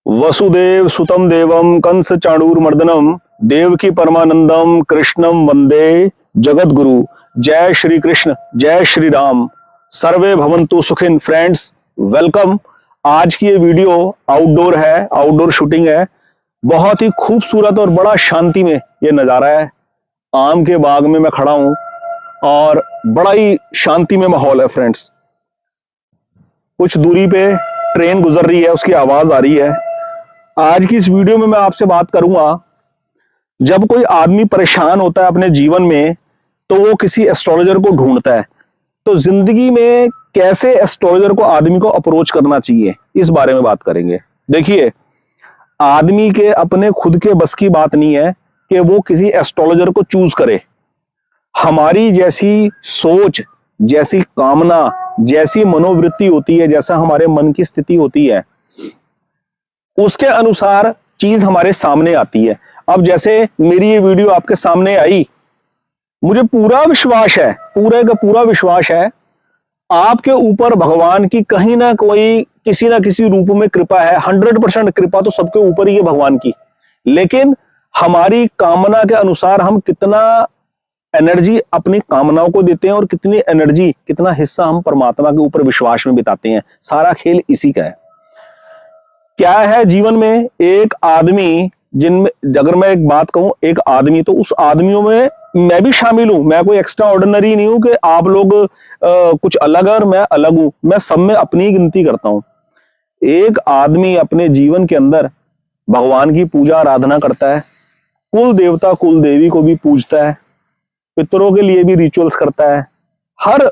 वसुदेव सुतम देवम कंस चाणूरमर्दनम देवकी परमानंदम कृष्णम वंदे जगत गुरु। जय श्री कृष्ण, जय श्री राम। सर्वे भवन्तु सुखिन। Friends, welcome. आज की ये वीडियो आउटडोर है, आउटडोर शूटिंग है। बहुत ही खूबसूरत और बड़ा शांति में ये नजारा है। आम के बाग में मैं खड़ा हूं और बड़ा ही शांति में माहौल है। फ्रेंड्स, कुछ दूरी पे ट्रेन गुजर रही है, उसकी आवाज आ रही है। आज की इस वीडियो में मैं आपसे बात करूंगा, जब कोई आदमी परेशान होता है अपने जीवन में तो वो किसी एस्ट्रोलॉजर को ढूंढता है। तो जिंदगी में कैसे एस्ट्रोलॉजर को आदमी को अप्रोच करना चाहिए, इस बारे में बात करेंगे। देखिए, आदमी के अपने खुद के बस की बात नहीं है कि वो किसी एस्ट्रोलॉजर को चूज करे। हमारी जैसी सोच, जैसी कामना, जैसी मनोवृत्ति होती है, जैसा हमारे मन की स्थिति होती है, उसके अनुसार चीज हमारे सामने आती है। अब जैसे मेरी ये वीडियो आपके सामने आई, मुझे पूरा विश्वास है, पूरे का पूरा विश्वास है आपके ऊपर भगवान की कहीं ना कोई किसी ना किसी रूप में कृपा है। 100% कृपा तो सबके ऊपर ही है भगवान की। लेकिन हमारी कामना के अनुसार हम कितना एनर्जी अपनी कामनाओं को देते हैं और कितनी एनर्जी, कितना हिस्सा हम परमात्मा के ऊपर विश्वास में बिताते हैं, सारा खेल इसी का है। क्या है जीवन में एक आदमी, जिनमें अगर मैं एक बात कहूं, एक आदमी, तो उस आदमियों में मैं भी शामिल हूं। मैं कोई एक्स्ट्रा ऑर्डिनरी नहीं हूं कि आप लोग कुछ अलग और मैं अलग हूं। मैं सब में अपनी गिनती करता हूं। एक आदमी अपने जीवन के अंदर भगवान की पूजा आराधना करता है, कुल देवता कुल देवी को भी पूजता है, पितरों के लिए भी रिचुअल्स करता है, हर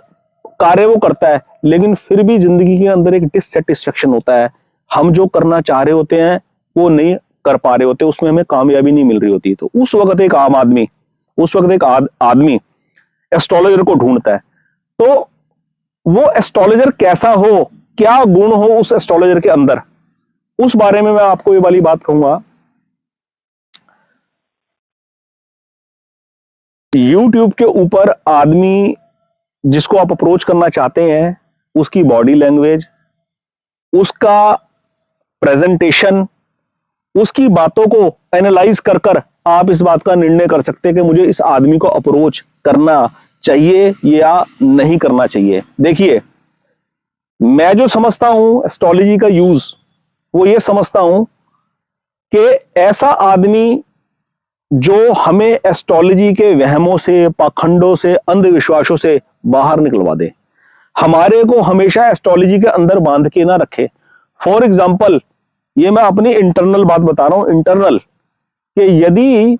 कार्य वो करता है। लेकिन फिर भी जिंदगी के अंदर एक डिससेटिस्फेक्शन होता है। हम जो करना चाह रहे होते हैं वो नहीं कर पा रहे होते, उसमें हमें कामयाबी नहीं मिल रही होती। तो उस वक्त एक आम आदमी, उस वक्त एक आदमी एस्ट्रोलॉजर को ढूंढता है। तो वो एस्ट्रोलॉजर कैसा हो, क्या गुण हो उस एस्ट्रोलॉजर के अंदर, उस बारे में मैं आपको ये वाली बात कहूंगा। YouTube के ऊपर आदमी जिसको आप अप्रोच करना चाहते हैं, उसकी बॉडी लैंग्वेज, उसका प्रेजेंटेशन, उसकी बातों को एनालाइज कर कर आप इस बात का निर्णय कर सकते हैं कि मुझे इस आदमी को अप्रोच करना चाहिए या नहीं करना चाहिए। देखिए, मैं जो समझता हूं एस्ट्रोलॉजी का यूज, वो ये समझता हूं कि ऐसा आदमी जो हमें एस्ट्रोलॉजी के वहमों से, पाखंडों से, अंधविश्वासों से बाहर निकलवा दे, हमारे को हमेशा एस्ट्रोलॉजी के अंदर बांध के ना रखे। फॉर एग्जाम्पल, ये मैं अपनी इंटरनल बात बता रहा हूं, इंटरनल, कि यदि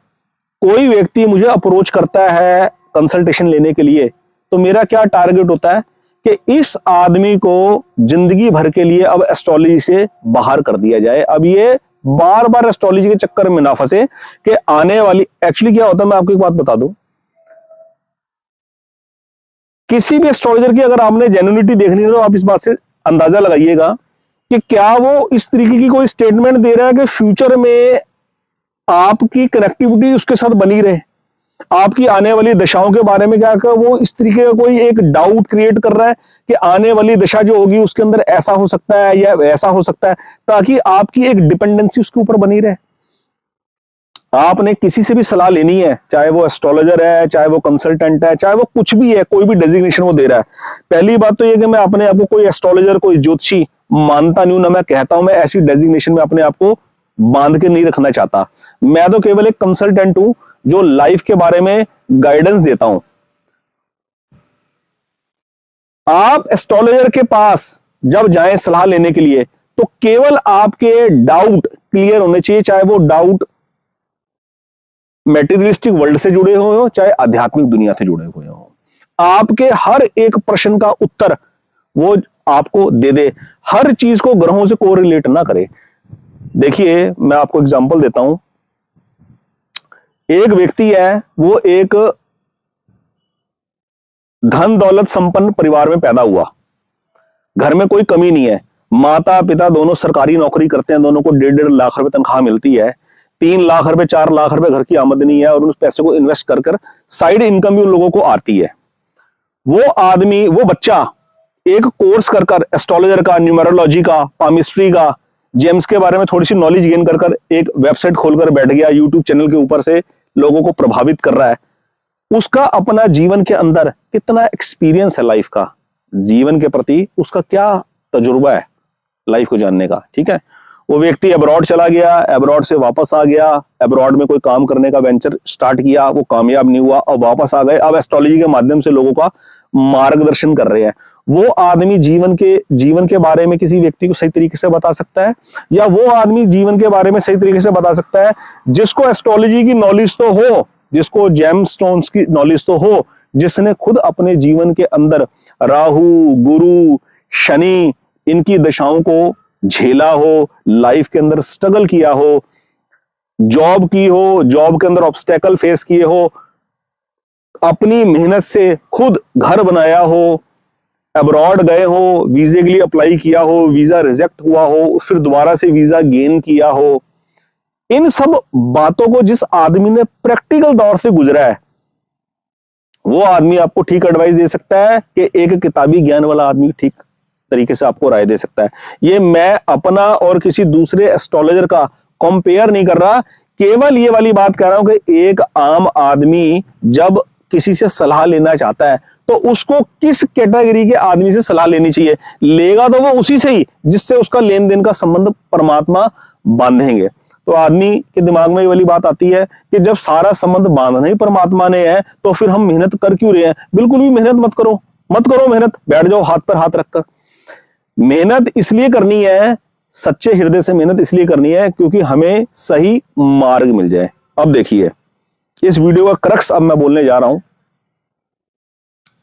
कोई व्यक्ति मुझे अप्रोच करता है कंसल्टेशन लेने के लिए, तो मेरा क्या टारगेट होता है कि इस आदमी को जिंदगी भर के लिए अब एस्ट्रोलॉजी से बाहर कर दिया जाए। अब ये बार बार एस्ट्रोलॉजी के चक्कर में ना फंसे कि आने वाली, एक्चुअली क्या होता है, मैं आपको एक बात बता दूं, किसी भी एस्ट्रोलॉजर की अगर आपने जेन्युइनिटी देखनी है तो आप इस बात से अंदाजा लगाइएगा कि क्या वो इस तरीके की कोई स्टेटमेंट दे रहा है कि फ्यूचर में आपकी कनेक्टिविटी उसके साथ बनी रहे, आपकी आने वाली दशाओं के बारे में क्या कर वो इस तरीके का कोई एक डाउट क्रिएट कर रहा है कि आने वाली दशा जो होगी उसके अंदर ऐसा हो सकता है या वैसा हो सकता है, ताकि आपकी एक डिपेंडेंसी उसके ऊपर बनी रहे। आपने किसी से भी सलाह लेनी है, चाहे वो एस्ट्रोलॉजर है, चाहे वो कंसल्टेंट है, चाहे वो कुछ भी है, कोई भी डेजिग्नेशन वो दे रहा है। पहली बात तो ये कि मैं अपने आप को कोई एस्ट्रोलॉजर, कोई ज्योतिषी मानता नहीं हूं, ना मैं कहता हूं मैं ऐसी डेजिग्नेशन में अपने आप को बांध के नहीं रखना चाहता। मैं तो केवल एक कंसल्टेंट हूं जो लाइफ के बारे में गाइडेंस देता हूं। आप एस्ट्रोलॉजर के पास जब जाएं सलाह लेने के लिए, तो केवल आपके डाउट क्लियर होने चाहिए, चाहे वो डाउट मेटीरियलिस्टिक वर्ल्ड से जुड़े हुए हो, चाहे आध्यात्मिक दुनिया से जुड़े हुए हो। आपके हर एक प्रश्न का उत्तर वो आपको दे दे, हर चीज को ग्रहों से कोरिलेट ना करे। देखिए, मैं आपको एग्जांपल देता हूं। एक व्यक्ति है, वो एक धन दौलत संपन्न परिवार में पैदा हुआ, घर में कोई कमी नहीं है, माता पिता दोनों सरकारी नौकरी करते हैं, दोनों को 1.5 लाख रुपए तनख्वाह मिलती है, 3 लाख रुपए 4 लाख रुपए घर की आमदनी है, और उस पैसे को इन्वेस्ट कर कर साइड इनकम भी उन लोगों को आती है। वो आदमी, वो बच्चा एक कोर्स कर कर एस्ट्रोलॉजर का, न्यूमरोलॉजी का, पामिस्ट्री का, जेम्स के बारे में थोड़ी सी नॉलेज गेन कर कर एक वेबसाइट खोलकर बैठ गया, यूट्यूब चैनल के ऊपर से लोगों को प्रभावित कर रहा है, उसका अपना जीवन के अंदर कितना एक्सपीरियंस है लाइफ का, जीवन के प्रति उसका क्या तजुर्बा है लाइफ को जानने का। ठीक है, वो व्यक्ति अब्रॉड चला गया, अब्रॉड से वापस आ गया, अब्रॉड में कोई काम करने का वेंचर स्टार्ट किया, वो कामयाब नहीं हुआ, अब वापस आ गए, अब एस्ट्रोलॉजी के माध्यम से लोगों का मार्गदर्शन कर रहे हैं। वो आदमी जीवन के बारे में किसी व्यक्ति को सही तरीके से बता सकता है, या वो आदमी जीवन के बारे में सही तरीके से बता सकता है जिसको एस्ट्रोलॉजी की नॉलेज तो हो, जिसको जेमस्टोन्स की नॉलेज तो हो, जिसने खुद अपने जीवन के अंदर राहु, गुरु, शनि इनकी दशाओं को झेला हो, लाइफ के अंदर स्ट्रगल किया हो, जॉब की हो, जॉब के अंदर ऑब्स्टेकल फेस किए हो, अपनी मेहनत से खुद घर बनाया हो, अब्रॉड गए हो, वीजे के लिए अप्लाई किया हो, वीजा रिजेक्ट हुआ हो, फिर दोबारा से वीजा गेन किया हो, इन सब बातों को जिस आदमी ने प्रैक्टिकल दौर से गुजरा है, वो आदमी आपको ठीक एडवाइस दे सकता है कि एक किताबी ज्ञान वाला आदमी ठीक तरीके से आपको राय दे सकता है। ये मैं अपना और किसी दूसरे एस्ट्रोलॉजर का कंपेयर नहीं कर रहा, केवल ये वाली बात कह रहा हूं कि एक आम आदमी जब किसी से सलाह लेना चाहता है तो उसको किस कैटेगरी के आदमी से सलाह लेनी चाहिए। लेगा तो वो उसी से ही जिससे उसका लेन देन का संबंध परमात्मा बांधेंगे। तो आदमी के दिमाग में ये वाली बात आती है कि जब सारा संबंध बांधना ही परमात्मा ने है तो फिर हम मेहनत कर क्यों रहे हैं। बिल्कुल भी मेहनत मत करो, मत करो मेहनत, बैठ जाओ हाथ पर हाथ रखकर। मेहनत इसलिए करनी है, सच्चे हृदय से मेहनत इसलिए करनी है क्योंकि हमें सही मार्ग मिल जाए। अब देखिए इस वीडियो का क्रक्स अब मैं बोलने जा रहा हूं।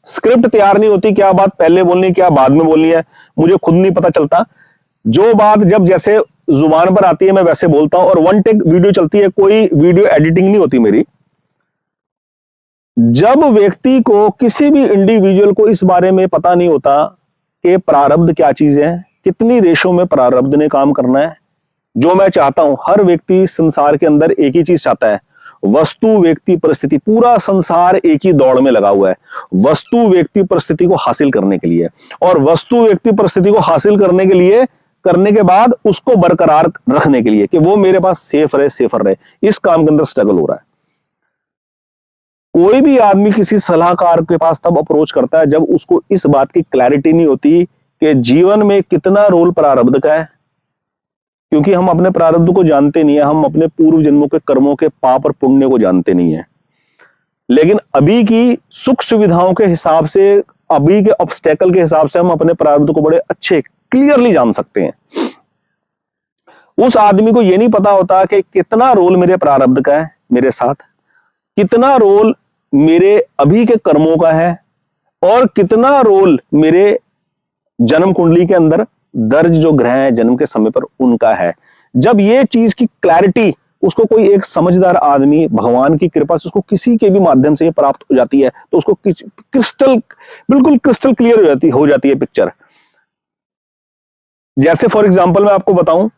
स्क्रिप्ट तैयार नहीं होती, क्या बात पहले बोलनी क्या बाद में बोलनी है मुझे खुद नहीं पता चलता। जो बात जब जैसे जुबान पर आती है मैं वैसे बोलता हूं, और वन टेक वीडियो चलती है, कोई वीडियो एडिटिंग नहीं होती मेरी। जब व्यक्ति को, किसी भी इंडिविजुअल को इस बारे में पता नहीं होता कि प्रारब्ध क्या चीज है, कितनी रेशों में प्रारब्ध ने काम करना है। जो मैं चाहता हूं, हर व्यक्ति संसार के अंदर एक ही चीज चाहता है, वस्तु व्यक्ति परिस्थिति। पूरा संसार एक ही दौड़ में लगा हुआ है वस्तु व्यक्ति परिस्थिति को हासिल करने के लिए, और वस्तु व्यक्ति परिस्थिति को हासिल करने के लिए, करने के बाद उसको बरकरार रखने के लिए कि वो मेरे पास सेफ रहे, सेफर रहे। इस काम के अंदर स्ट्रगल हो रहा है। कोई भी आदमी किसी सलाहकार के पास तब अप्रोच करता है जब उसको इस बात की क्लैरिटी नहीं होती कि जीवन में कितना रोल प्रारब्ध का है, क्योंकि हम अपने प्रारब्ध को जानते नहीं है, हम अपने पूर्व जन्मों के कर्मों के पाप और पुण्य को जानते नहीं है। लेकिन अभी की सुख सुविधाओं के हिसाब से, अभी के ऑब्स्टेकल के हिसाब से हम अपने प्रारब्ध को बड़े अच्छे क्लियरली जान सकते हैं। उस आदमी को यह नहीं पता होता कि कितना रोल मेरे प्रारब्ध का है मेरे साथ, कितना रोल मेरे अभी के कर्मों का है, और कितना रोल मेरे जन्म कुंडली के अंदर दर्ज जो ग्रह हैं जन्म के समय पर उनका है। जब ये चीज की क्लैरिटी उसको कोई एक समझदार आदमी, भगवान की कृपा से उसको किसी के भी माध्यम से ये प्राप्त हो जाती है तो उसको बिल्कुल क्रिस्टल क्लियर हो जाती है पिक्चर। जैसे फॉर एग्जांपल मैं आपको बताऊं,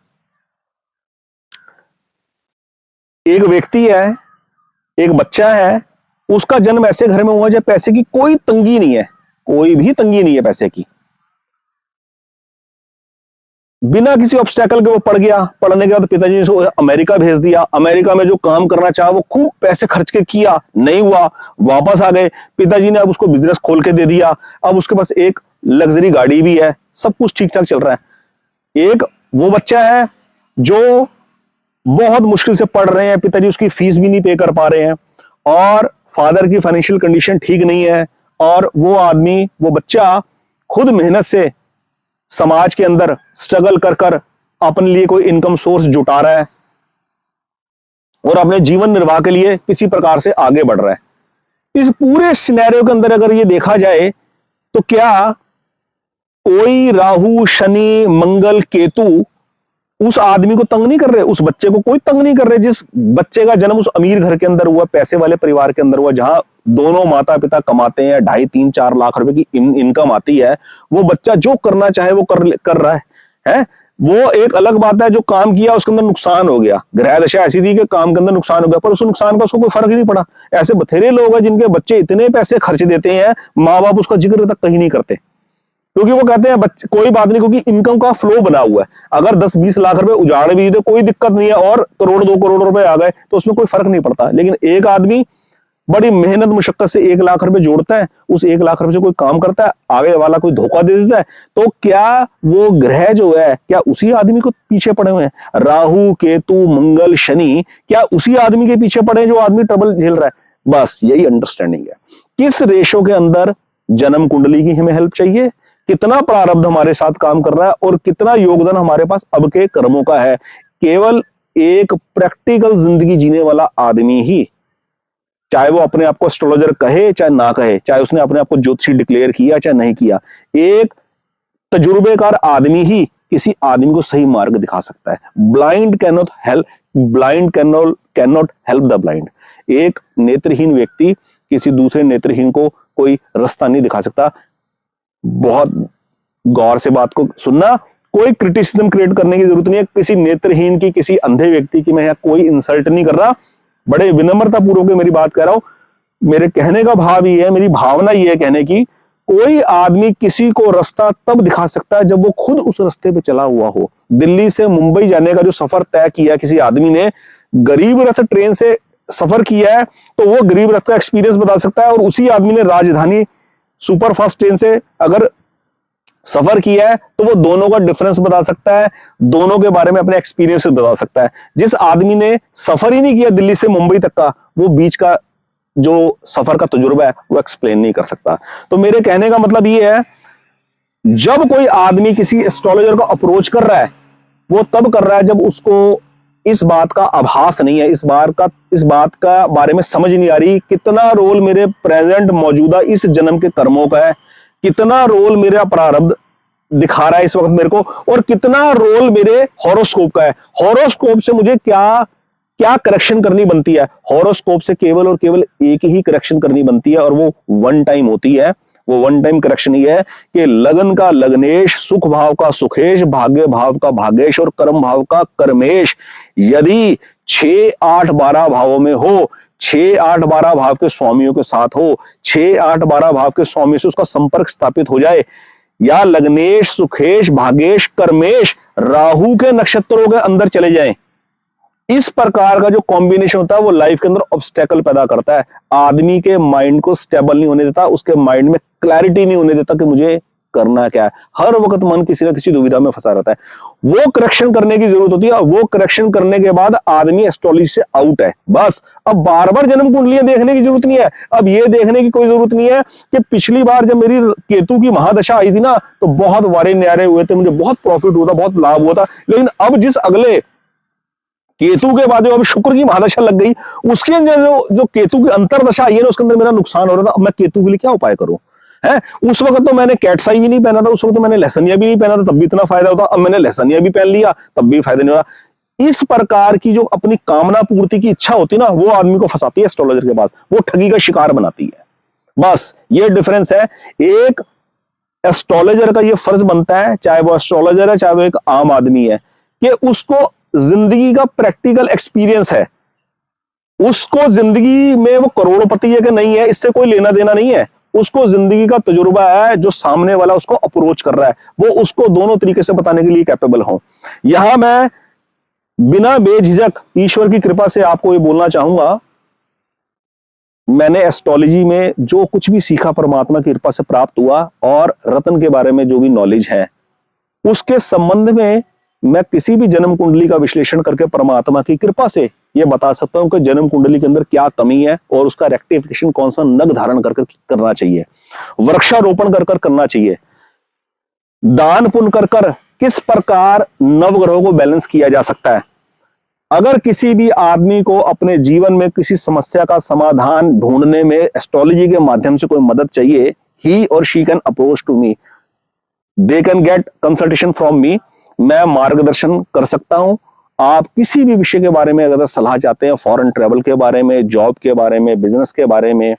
एक व्यक्ति है, एक बच्चा है, उसका जन्म ऐसे घर में हुआ जब पैसे की कोई तंगी नहीं है, कोई भी तंगी नहीं है पैसे की। बिना किसी ऑब्स्टेकल के वो पढ़ गया, पढ़ने के बाद पिताजी ने उसको अमेरिका भेज दिया। अमेरिका में जो काम करना चाहा वो खूब पैसे खर्च के किया, नहीं हुआ, वापस आ गए। पिताजी ने अब उसको बिजनेस खोल के दे दिया, अब उसके पास एक लग्जरी गाड़ी भी है, सब कुछ ठीक ठाक चल रहा है। एक वो बच्चा है जो बहुत मुश्किल से पढ़ रहे हैं, पिताजी उसकी फीस भी नहीं पे कर पा रहे हैं, और फादर की फाइनेंशियल कंडीशन ठीक नहीं है, और वो आदमी, वो बच्चा खुद मेहनत से समाज के अंदर स्ट्रगल कर कर अपने लिए कोई इनकम सोर्स जुटा रहा है और अपने जीवन निर्वाह के लिए किसी प्रकार से आगे बढ़ रहा है। इस पूरे सिनेरियो के अंदर अगर ये देखा जाए तो क्या कोई राहु, शनि, मंगल, केतु उस आदमी को तंग नहीं कर रहे, उस बच्चे को कोई तंग नहीं कर रहे। जिस बच्चे का जन्म उस अमीर घर के अंदर हुआ, पैसे वाले परिवार के अंदर हुआ, जहां दोनों माता पिता कमाते हैं, 2.5-3-4 लाख रुपए की इनकम आती है, वो बच्चा जो करना चाहे वो कर रहा है। वो एक अलग बात है जो काम किया उसके अंदर नुकसान हो गया, ग्रह दशा ऐसी थी कि काम के अंदर नुकसान हो गया, पर उस नुकसान का उसको कोई फर्क ही नहीं पड़ा। ऐसे बथेरे लोग हैं जिनके बच्चे इतने पैसे खर्च देते हैं, माँ बाप उसका जिक्र तक कहीं नहीं करते। क्योंकि वो कहते हैं बच्चे कोई बात नहीं, क्योंकि इनकम का फ्लो बना हुआ है। अगर 10-20 लाख रुपए उजाड़ भी तो कोई दिक्कत नहीं है, और करोड़ 2 करोड़ रुपए आ गए तो उसमें कोई फर्क नहीं पड़ता। लेकिन एक आदमी बड़ी मेहनत मुशक्कत से 1 लाख रुपए जोड़ता है, उस 1 लाख रुपए से कोई काम करता है, आगे वाला कोई धोखा दे देता है, तो क्या वो ग्रह जो है क्या उसी आदमी को पीछे पड़े हुए हैं? राहु केतु मंगल शनि क्या उसी आदमी के पीछे पड़े हैं जो आदमी ट्रबल झेल रहा है? बस यही अंडरस्टैंडिंग है। किस रेशो के अंदर जन्म कुंडली की हमें हेल्प चाहिए, कितना प्रारब्ध हमारे साथ काम कर रहा है, और कितना योगदान हमारे पास अब के कर्मों का है। केवल एक प्रैक्टिकल जिंदगी जीने वाला आदमी ही, चाहे वो अपने आप को एस्ट्रोलॉजर कहे चाहे ना कहे, चाहे उसने अपने आप को ज्योतिषी डिक्लेयर किया चाहे नहीं किया, एक तजुर्बेकार आदमी ही किसी आदमी को सही मार्ग दिखा सकता है। Blind cannot help the blind. एक नेत्रहीन व्यक्ति किसी दूसरे नेत्रहीन को कोई रास्ता नहीं दिखा सकता। बहुत गौर से बात को सुनना, कोई क्रिटिसिज्म क्रिएट करने की जरूरत नहीं है किसी नेत्रहीन की, किसी अंधे व्यक्ति की। मैं यहाँ कोई इंसल्ट नहीं कर रहा, बड़े विनम्रता पूर्वक मेरी बात कह रहा हूं। मेरे कहने का भाव ये है, मेरी भावना ये है कहने की, कोई आदमी किसी को रास्ता तब दिखा सकता है जब वो खुद उस रास्ते पे चला हुआ हो। दिल्ली से मुंबई जाने का जो सफर तय किया किसी आदमी ने, गरीब रथ ट्रेन से सफर किया है, तो वो गरीब रथ का एक्सपीरियंस बता सकता है, और उसी आदमी ने राजधानी सुपरफास्ट ट्रेन से अगर सफर किया है तो वो दोनों का डिफरेंस बता सकता है, दोनों के बारे में अपने एक्सपीरियंस बता सकता है। जिस आदमी ने सफर ही नहीं किया दिल्ली से मुंबई तक का, वो बीच का जो सफर का तजुर्बा है वो एक्सप्लेन नहीं कर सकता। तो मेरे कहने का मतलब ये है, जब कोई आदमी किसी एस्ट्रोलॉजर को अप्रोच कर रहा है, वो तब कर रहा है जब उसको इस बात का आभास नहीं है, इस बात का बारे में समझ नहीं आ रही कितना रोल मेरे प्रेजेंट मौजूदा इस जन्म के कर्मों का है, कितना रोल मेरा प्रारब्ध दिखा रहा है इस वक्त मेरे को, और कितना रोल मेरे हॉरोस्कोप का है। हॉरोस्कोप से मुझे क्या क्या करेक्शन करनी बनती है। हॉरोस्कोप से केवल और केवल एक ही करेक्शन करनी बनती है, और वो वन टाइम होती है। वो वन टाइम करेक्शन ये है कि लगन का लगनेश, सुख भाव का सुखेश, भाग्य भाव का भाग्येश और कर्म भाव का कर्मेश यदि 6, 8, 12 भावों में हो, 6, 8, 12 भाव के स्वामियों के साथ हो, 6, 8, 12 भाव के स्वामी से उसका संपर्क स्थापित हो जाए, या लग्नेश, सुखेश, भाग्येश, कर्मेश राहु के नक्षत्रों के अंदर चले जाएं, इस प्रकार का जो कॉम्बिनेशन होता है वो लाइफ के अंदर ऑब्स्टेकल पैदा करता है। आदमी के माइंड को स्टेबल नहीं होने देता, उसके माइंड में क्लैरिटी नहीं होने देता कि मुझे करना क्या है। हर वक्त मन किसी ना किसी दुविधा में फंसा रहता है। वो करेक्शन करने की जरूरत होती है, और वो करेक्शन करने के बाद आदमी एस्ट्रोलॉजी से आउट है। बस अब बार बार जन्म कुंडलियां देखने की जरूरत नहीं है। अब ये देखने की कोई जरूरत नहीं है कि पिछली बार जब मेरी केतु की महादशा आई थी ना, तो बहुत वारे न्यारे हुए थे, मुझे बहुत प्रॉफिट हुआ था, बहुत लाभ हुआ था। लेकिन अब जिस अगले केतु के बाद जो अब शुक्र की महादशा लग गई, उसके अंदर जो केतु की अंतरदशा आई है ना, उसके अंदर मेरा नुकसान हो रहा था। अब मैं केतु के लिए क्या उपाय करूं? है उस वक्त तो मैंने कैटसाई भी नहीं पहना था, उस वक्त तो मैंने लहसनिया भी नहीं पहना था, तब भी इतना फायदा होता। अब मैंने लहसनिया भी पहन लिया, तब भी फायदा नहीं हो रहा। इस प्रकार की जो अपनी कामना पूर्ति की इच्छा होती है ना, वो आदमी को फंसाती है एस्ट्रोलॉजर के पास, वो ठगी का शिकार बनाती है। बस ये डिफरेंस है। एक एस्ट्रोलॉजर का ये फर्ज बनता है, चाहे वो एस्ट्रोलॉजर है चाहे वो एक आम आदमी है, कि उसको जिंदगी का प्रैक्टिकल एक्सपीरियंस है। उसको जिंदगी में वो करोड़पति है कि नहीं है, इससे कोई लेना देना नहीं है। उसको जिंदगी का तजुर्बा है, जो सामने वाला उसको अप्रोच कर रहा है, वो उसको दोनों तरीके से बताने के लिए कैपेबल हो। यहां मैं बिना बेझिझक ईश्वर की कृपा से आपको ये बोलना चाहूंगा, मैंने एस्ट्रोलॉजी में जो कुछ भी सीखा परमात्मा की कृपा से प्राप्त हुआ, और रत्न के बारे में जो भी नॉलेज है, उसके संबंध में मैं किसी भी जन्म कुंडली का विश्लेषण करके परमात्मा की कृपा से यह बता सकता हूं कि जन्म कुंडली के अंदर क्या कमी है, और उसका रेक्टिफिकेशन कौन सा नग धारण कर करना चाहिए, वृक्षारोपण कर करना चाहिए, दान पुण्य कर किस प्रकार नवग्रहों को बैलेंस किया जा सकता है। अगर किसी भी आदमी को अपने जीवन में किसी समस्या का समाधान ढूंढने में एस्ट्रोलॉजी के माध्यम से कोई मदद चाहिए, ही और she can approach to me, they can get consultation from me. मैं मार्गदर्शन कर सकता हूं। आप किसी भी विषय के बारे में अगर सलाह चाहते हैं, फॉरेन ट्रेवल के बारे में, जॉब के बारे में, बिजनेस के बारे में,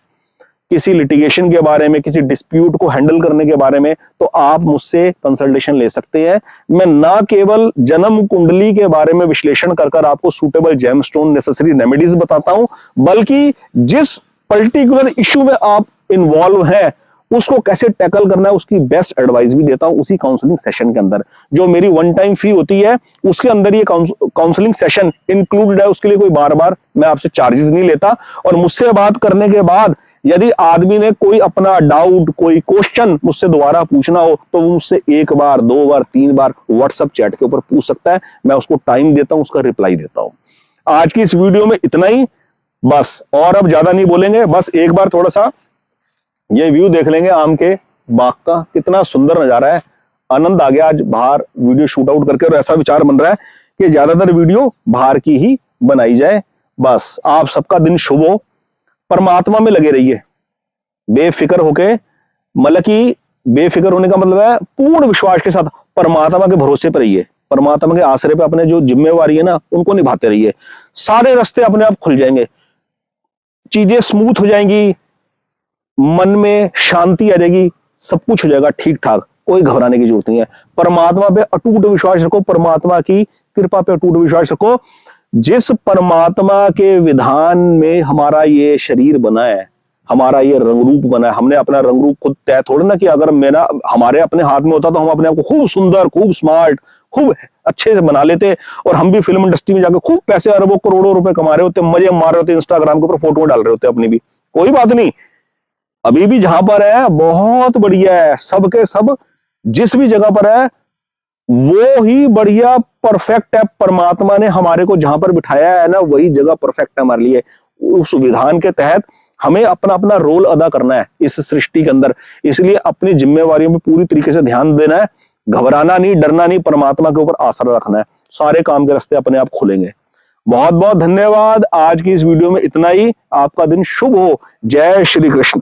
किसी लिटिगेशन के बारे में, किसी डिस्प्यूट को हैंडल करने के बारे में, तो आप मुझसे कंसल्टेशन ले सकते हैं। मैं ना केवल जन्म कुंडली के बारे में विश्लेषण कर आपको सूटेबल जेमस्टोन, नेसेसरी रेमेडीज बताता हूं, बल्कि जिस पर्टिकुलर इश्यू में आप इन्वॉल्व हैं उसको कैसे टैकल करना है उसकी बेस्ट एडवाइस भी देता हूं उसी काउंसलिंग सेशन के अंदर। जो मेरी वन टाइम फी होती है उसके अंदर ये काउंसलिंग सेशन इंक्लूडेड है, उसके लिए कोई बार बार मैं आपसे चार्जेस नहीं लेता। और मुझसे बात करने के बाद यदि आदमी ने कोई अपना डाउट, कोई क्वेश्चन मुझसे दोबारा पूछना हो तो वो मुझसे 1 बार, 2 बार, 3 बार व्हाट्सएप चैट के ऊपर पूछ सकता है। मैं उसको टाइम देता हूं, उसका रिप्लाई देता हूं। आज की इस वीडियो में इतना ही, बस और अब ज्यादा नहीं बोलेंगे। बस एक बार थोड़ा सा ये व्यू देख लेंगे आम के बाग का, कितना सुंदर नजारा है। आनंद आ गया आज बाहर वीडियो शूट आउट करके, और ऐसा विचार बन रहा है कि ज्यादातर वीडियो बाहर की ही बनाई जाए। बस आप सबका दिन शुभ हो, परमात्मा में लगे रहिए बेफिक्र होके, मतलब कि बेफिक्र होने का मतलब है पूर्ण विश्वास के साथ परमात्मा के भरोसे पर रहिए, परमात्मा के आश्रय पे अपने जो जिम्मेवारी है ना उनको निभाते रहिए। सारे रास्ते अपने आप खुल जाएंगे, चीजें स्मूथ हो जाएंगी, मन में शांति आ जाएगी, सब कुछ हो जाएगा ठीक ठाक। कोई घबराने की जरूरत नहीं है। परमात्मा पे अटूट विश्वास रखो, परमात्मा की कृपा पे अटूट विश्वास रखो। जिस परमात्मा के विधान में हमारा ये शरीर बना है, हमारा ये रंग रूप बना है, हमने अपना रंग रूप खुद तय थोड़ा ना कि अगर मेरा हमारे अपने हाथ में होता तो हम अपने आप को खूब सुंदर, खूब स्मार्ट, खूब अच्छे से बना लेते और हम भी फिल्म इंडस्ट्री में जाकर खूब पैसे अरबों करोड़ों रुपए कमा रहे होते, मजे मार रहे होते, इंस्टाग्राम के ऊपर फोटो डाल रहे होते अपनी भी। कोई बात नहीं, अभी भी जहां पर है बहुत बढ़िया है, सबके सब जिस भी जगह पर है वो ही बढ़िया परफेक्ट है। परमात्मा ने हमारे को जहां पर बिठाया है ना वही जगह परफेक्ट है हमारे लिए। उस विधान के तहत हमें अपना अपना रोल अदा करना है इस सृष्टि के अंदर, इसलिए अपनी जिम्मेवारियों में पूरी तरीके से ध्यान देना है। घबराना नहीं, डरना नहीं, परमात्मा के ऊपर आसरा रखना है, सारे काम के रास्ते अपने आप खुलेंगे। बहुत बहुत धन्यवाद। आज की इस वीडियो में इतना ही। आपका दिन शुभ हो। जय श्री कृष्ण।